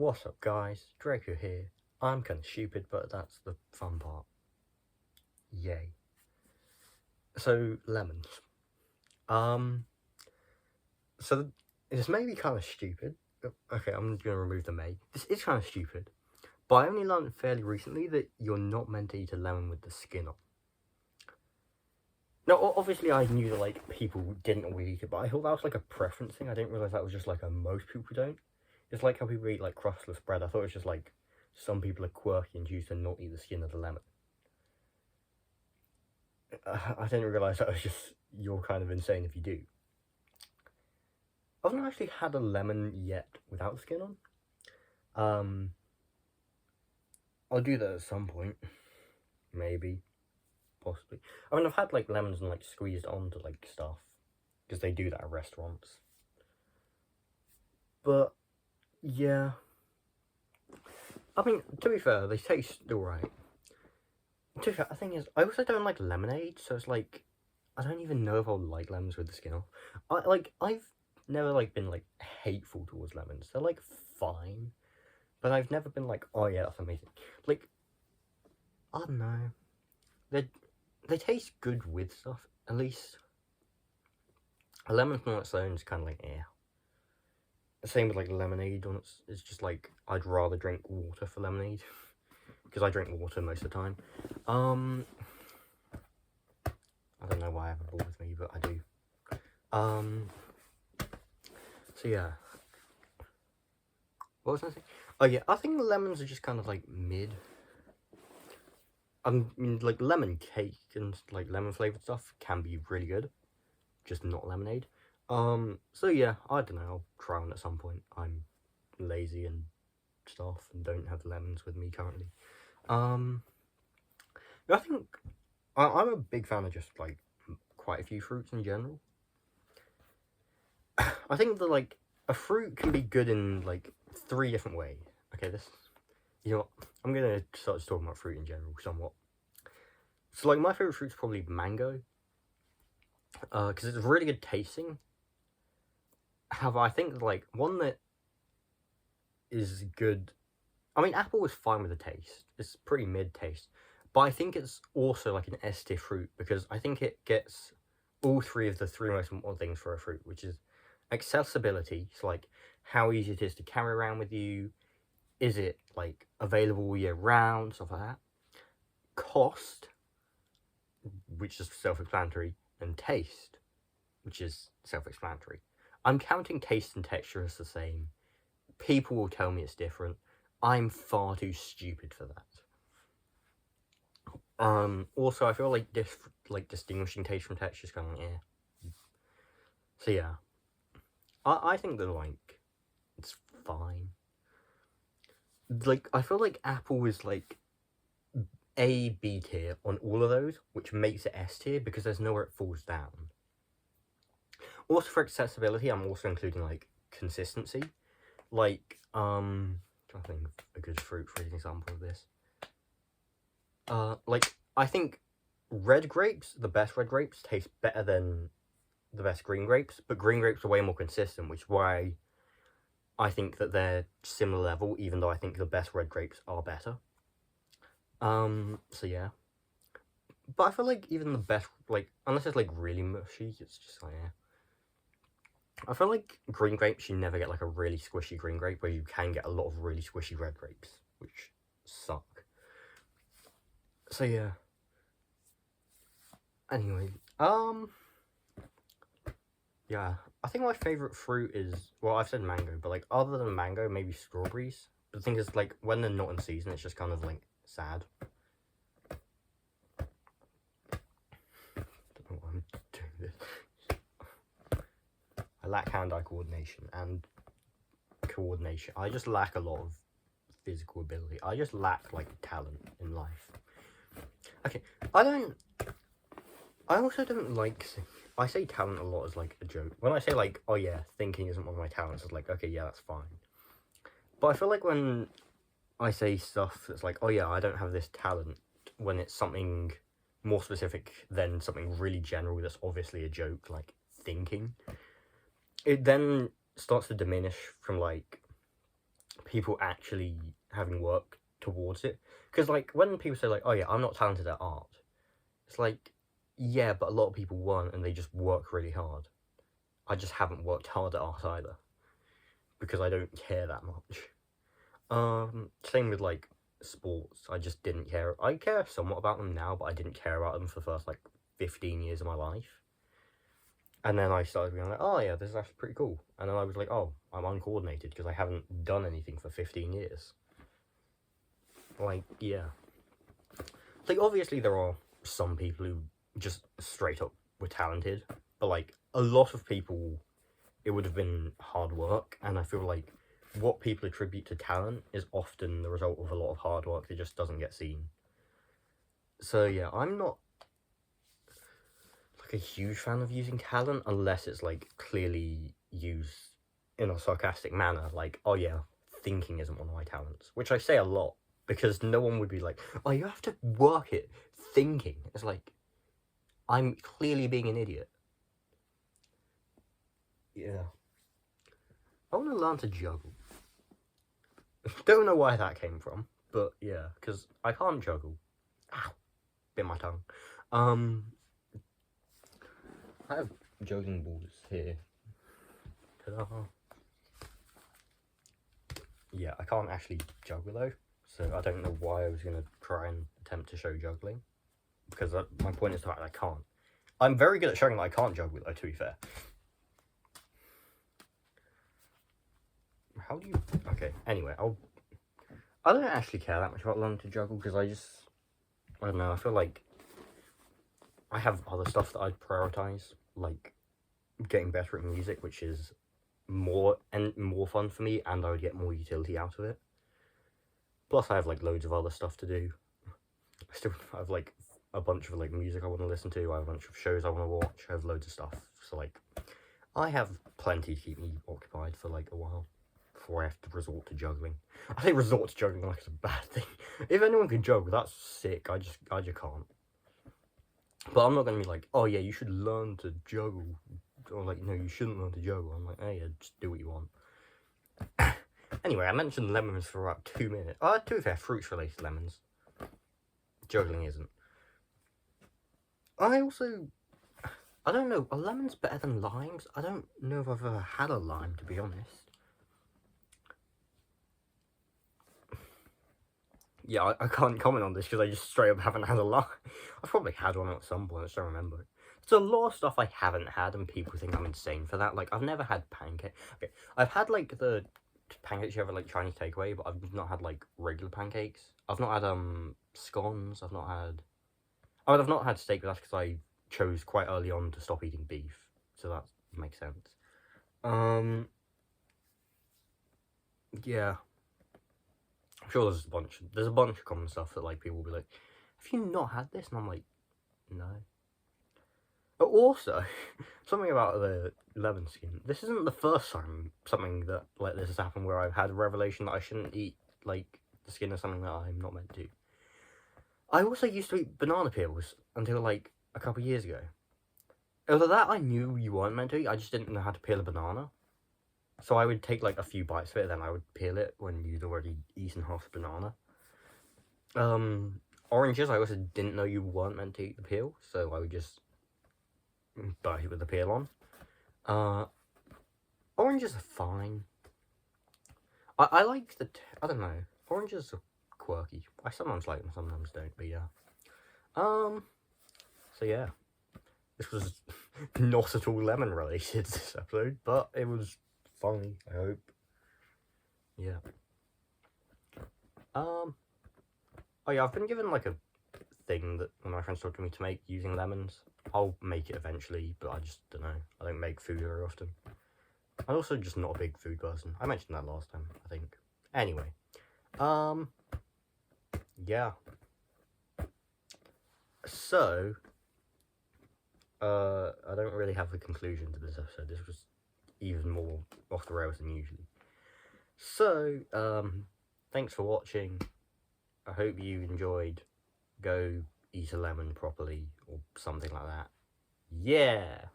What's up guys, Draco here. I'm kinda stupid, but that's the fun part. Yay. So, lemons. So this may be kinda stupid. Okay, I'm gonna remove the may. This is kinda stupid. But I only learned fairly recently that you're not meant to eat a lemon with the skin on. Now, obviously I knew that, like, people didn't always eat it, but I thought that was, like, a preference thing. I didn't realise that was just, like, a most people don't. It's like how people eat, like, crustless bread. I thought it was just, like, some people are quirky and choose to not eat the skin of the lemon. I didn't realise that was just, you're kind of insane if you do. I haven't actually had a lemon yet without skin on. I'll do that at some point. Maybe. Possibly. I mean, I've had, like, lemons and, like, squeezed onto, like, stuff. Because they do that at restaurants. But, yeah. I mean, to be fair, they taste alright. To be fair, the thing is, I also don't like lemonade, so it's like, I don't even know if I'll like lemons with the skin off. I've never, like, been, like, hateful towards lemons. They're, like, fine. But I've never been like, oh yeah, that's amazing. Like, I don't know. They taste good with stuff, at least. A lemon on its own is kind of like, eh. Same with, like, lemonade on it's just like, I'd rather drink water for lemonade. Because I drink water most of the time. I don't know why I have a ball with me, but I do. So yeah. What was I saying? Oh yeah, I think the lemons are just kind of like mid. I mean, like, lemon cake and, like, lemon flavoured stuff can be really good. Just not lemonade. So yeah, I don't know, I'll try one at some point. I'm lazy and stuff and don't have lemons with me currently. I think I'm a big fan of just, like, quite a few fruits in general. I think that, like, a fruit can be good in, like, 3 different ways. Okay, you know what, I'm gonna start just talking about fruit in general somewhat. So, like, my favourite fruit's probably mango. Because it's really good tasting. However, I think, like, one that is good... I mean, apple is fine with the taste. It's pretty mid-taste. But I think it's also, like, an S-tier fruit, because I think it gets all 3 of the 3 most important things for a fruit, which is accessibility. So, like, how easy it is to carry around with you. Is it, like, available year-round, stuff like that. Cost, which is self-explanatory. And taste, which is self-explanatory. I'm counting taste and texture as the same. People will tell me it's different. I'm far too stupid for that. Also, I feel like distinguishing taste from texture is kind of, yeah. So yeah, I think that, like, it's fine. Like, I feel like apple is, like, A, B tier on all of those, which makes it S tier because there's nowhere it falls down. Also, for accessibility, I'm also including, like, consistency. Like, I'm trying to think of a good fruit for an example of this. Like, I think red grapes, the best red grapes, taste better than the best green grapes, but green grapes are way more consistent, which is why I think that they're similar level, even though I think the best red grapes are better. So yeah. But I feel like even the best, like, unless it's, like, really mushy, it's just like, yeah. I feel like green grapes, you never get, like, a really squishy green grape, where you can get a lot of really squishy red grapes, which suck. So yeah. Anyway, yeah, I think my favourite fruit is, well, I've said mango, but, like, other than mango, maybe strawberries. But the thing is, like, when they're not in season, it's just kind of, like, sad. Don't know why I'm doing this. I lack hand-eye coordination and coordination. I just lack a lot of physical ability. I just lack, like, talent in life. Okay, I also don't like... I say talent a lot as, like, a joke. When I say, like, oh yeah, thinking isn't one of my talents, it's like, okay, yeah, that's fine. But I feel like when I say stuff that's like, oh yeah, I don't have this talent, when it's something more specific than something really general that's obviously a joke, like thinking, it then starts to diminish from, like, people actually having worked towards it. Because, like, when people say, like, oh yeah, I'm not talented at art, it's like, yeah, but a lot of people weren't, and they just work really hard. I just haven't worked hard at art either, because I don't care that much. Same with, like, sports. I just didn't care. I care somewhat about them now, but I didn't care about them for the first, like, 15 years of my life. And then I started being like, oh yeah, this is actually pretty cool. And then I was like, oh, I'm uncoordinated because I haven't done anything for 15 years. Like, yeah. Like, obviously there are some people who just straight up were talented, but, like, a lot of people, it would have been hard work, and I feel like what people attribute to talent is often the result of a lot of hard work that just doesn't get seen. So yeah, I'm not like a huge fan of using talent unless it's like clearly used in a sarcastic manner, like, oh yeah, thinking isn't one of my talents, which I say a lot because no one would be like, oh, you have to work it thinking. It's like, I'm clearly being an idiot. Yeah, I want to learn to juggle. Don't know why that came from, but yeah, because I can't juggle. Ow, bit my tongue. I have juggling balls here. Ta-da. Yeah, I can't actually juggle though, so I don't know why I was going to try and attempt to show juggling, because my point is that I can't. I'm very good at showing that I can't juggle though, to be fair. How do you... Okay, anyway, I don't actually care that much about learning to juggle, because I don't know, I feel like I have other stuff that I'd prioritise, like getting better at music, which is more fun for me, and I would get more utility out of it. Plus I have like loads of other stuff to do. I still have like a bunch of like music I want to listen to, I have a bunch of shows I want to watch, I have loads of stuff, so like I have plenty to keep me occupied for like a while before I have to resort to juggling. I say resort to juggling like it's a bad thing. If anyone can juggle, that's sick. I just can't. But I'm not going to be like, oh yeah, you should learn to juggle. Or like, no, you shouldn't learn to juggle. I'm like, hey, yeah, just do what you want. Anyway, I mentioned lemons for about 2 minutes. To be fair, fruits related lemons. Juggling isn't. I don't know, are lemons better than limes? I don't know if I've ever had a lime, to be honest. Yeah, I can't comment on this because I just straight up haven't had a lime. I've probably had one at some point, I just don't remember. There's a lot of stuff I haven't had and people think I'm insane for that. Like, I've never had pancake. Okay, I've had like the pancakes you have at like Chinese takeaway, but I've not had like regular pancakes. I've not had scones, I've not had steak, but that's because I chose quite early on to stop eating beef, so that makes sense. Yeah, I'm sure there's a bunch of common stuff that like people will be like, have you not had this? And I'm like, no. But also, something about the lemon skin. This isn't the first time something that like this has happened where I've had a revelation that I shouldn't eat like the skin of something that I'm not meant to. I also used to eat banana peels until like a couple of years ago. Although that I knew you weren't meant to eat, I just didn't know how to peel a banana. So I would take like a few bites of it, then I would peel it when you'd already eaten half the banana. Oranges, I also didn't know you weren't meant to eat the peel, so I would just bite it with the peel on. Oranges are fine. I like I don't know, oranges are quirky. I sometimes like them, sometimes don't, but yeah. So yeah. This was not at all lemon related, this episode, but it was funny, I hope. Yeah. Oh yeah, I've been given like a thing that one of my friends taught me to make using lemons. I'll make it eventually, but I just don't know. I don't make food very often. I'm also just not a big food person. I mentioned that last time, I think. Anyway. Yeah. So, I don't really have a conclusion to this episode. This was even more off the rails than usually. So, thanks for watching. I hope you enjoyed. Go eat a lemon properly, or something like that. Yeah!